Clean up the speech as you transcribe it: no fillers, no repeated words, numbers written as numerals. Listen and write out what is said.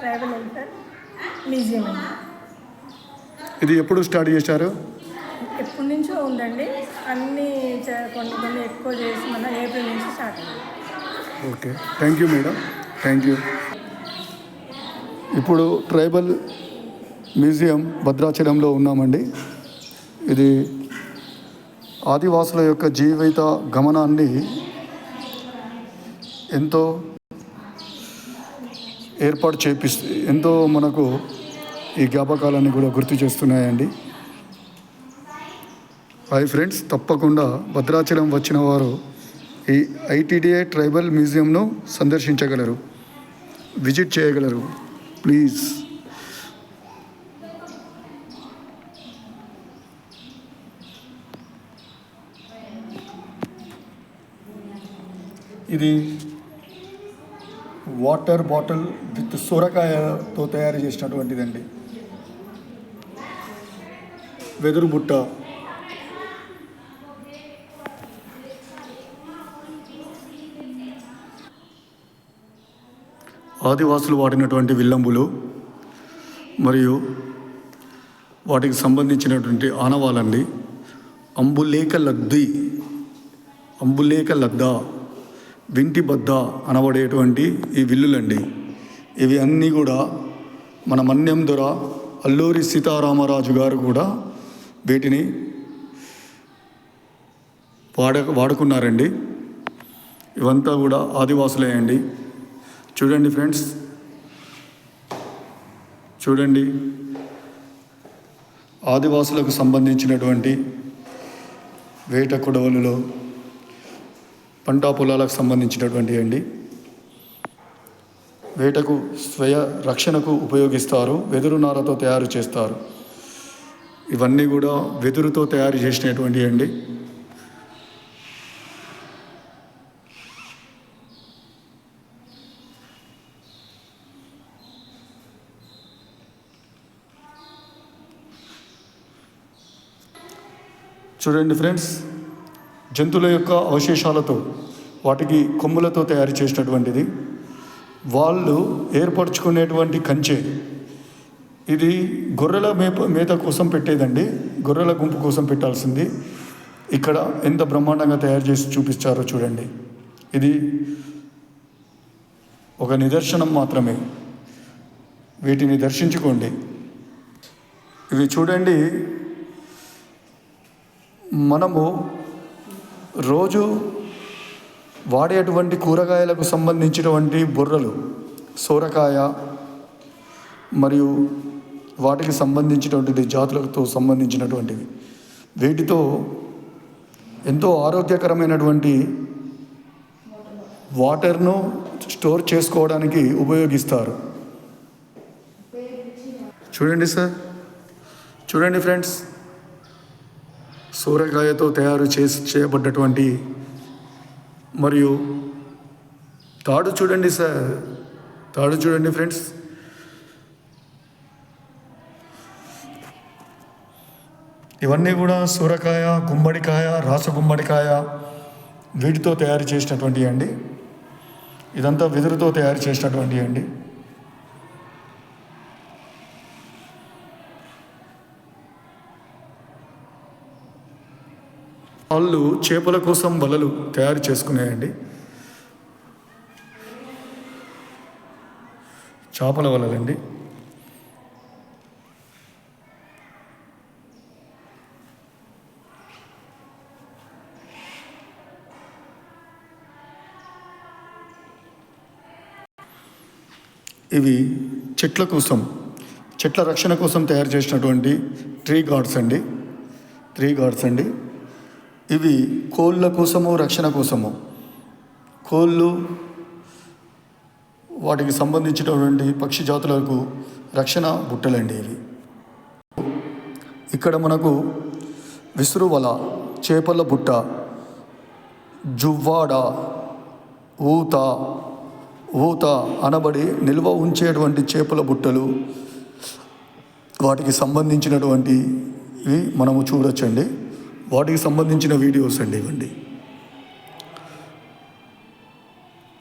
Tribal welfare museum అండి. ఇది ఎప్పుడు స్టార్ట్ చేశారు? ఎప్పటి నుంచో ఉందండి. అన్నీ కొన్ని ఎక్కువ చేసి మన ఏప్రిల్ నుంచి స్టార్ట్ అయింది. Okay, thank you madam, thank you. ఇప్పుడు ట్రైబల్ మ్యూజియం భద్రాచలంలో ఉన్నామండి. ఇది ఆదివాసుల యొక్క జీవిత గమనాన్ని ఎంతో ఏర్పాటు ఎంతో మనకు ఈ జ్ఞాపకాలన్నీ కూడా గుర్తు చేస్తున్నాయండి. హాయ్ ఫ్రెండ్స్, తప్పకుండా భద్రాచలం వచ్చిన వారు ఈ ఐటీడీఏ ట్రైబల్ మ్యూజియంను సందర్శించగలరు, విజిట్ చేయగలరు ప్లీజ్. ఇది వాటర్ బాటిల్ విత్ సొరకాయతో తయారు చేసినటువంటిదండి. వెదురు బుట్ట, ఆదివాసులు వాడినటువంటి విల్లంబులు మరియు వాటికి సంబంధించినటువంటి ఆనవాళ్ళండి. అంబులేక లద్ద, వింటి బద్ద అనబడేటువంటి ఈ విల్లులండి. ఇవి అన్నీ కూడా మన మన్యం దొర అల్లూరి సీతారామరాజు గారు కూడా వీటిని వాడుకున్నారండి. ఇవంతా కూడా ఆదివాసులే అండి. చూడండి ఫ్రెండ్స్, చూడండి, ఆదివాసులకు సంబంధించినటువంటి వేట కొడవలులో పంట పొలాలకు సంబంధించినటువంటి అండి. వేటకు స్వయ రక్షణకు ఉపయోగిస్తారు, వెదురు నారతో తయారు చేస్తారు. ఇవన్నీ కూడా వెదురుతో తయారు చేసినటువంటి అండి. చూడండి ఫ్రెండ్స్, జంతువుల యొక్క అవశేషాలతో, వాటికి కొమ్ములతో తయారు చేసినటువంటిది. వాళ్ళు ఏర్పరచుకునేటువంటి కంచె, ఇది గొర్రెల మేత కోసం పెట్టేదండి. గొర్రెల గుంపు కోసం పెట్టాల్సింది. ఇక్కడ ఎంత బ్రహ్మాండంగా తయారు చేసి చూపించారో చూడండి. ఇది ఒక నిదర్శనం మాత్రమే, వీటిని దర్శించుకోండి. ఇవి చూడండి, మనము రోజు వాడేటువంటి కూరగాయలకు సంబంధించినటువంటి బుర్రలు, సోరకాయ మరియు వాటికి సంబంధించినటువంటి జాతులతో సంబంధించినటువంటివి. వీటితో ఎంతో ఆరోగ్యకరమైనటువంటి వాటర్ను స్టోర్ చేసుకోవడానికి ఉపయోగిస్తారు. చూడండి సార్, చూడండి ఫ్రెండ్స్, సూరకాయతో తయారు చేయబడ్డటువంటి మరియు తాడు చూడండి సార్, తాడు చూడండి ఫ్రెండ్స్. ఇవన్నీ కూడా సూరకాయ, గుమ్మడికాయ, రాసగుమ్మడికాయ వీటితో తయారు చేసినటువంటి అండి. ఇదంతా వెదురుతో తయారు చేసినటువంటి అండి. వాళ్ళు చేపల కోసం వలలు తయారు చేసుకునేయండి. చేపల వలలండి. ఇవి చెట్ల కోసం, చెట్ల రక్షణ కోసం తయారు చేసినటువంటి ట్రీ గార్డ్స్ అండి. ఇవి కోళ్ళ కోసము, రక్షణ కోసము. కోళ్ళు వాటికి సంబంధించినటువంటి పక్షి జాతులకు రక్షణ బుట్టలండి ఇవి. ఇక్కడ మనకు విసురువల, చేపల బుట్ట, జువ్వాడ, ఊత అనబడి నిల్వ ఉంచేటువంటి చేపల బుట్టలు, వాటికి సంబంధించినటువంటివి మనము చూడొచ్చండి. వాటికి సంబంధించిన వీడియోస్ అండి ఇవ్వండి.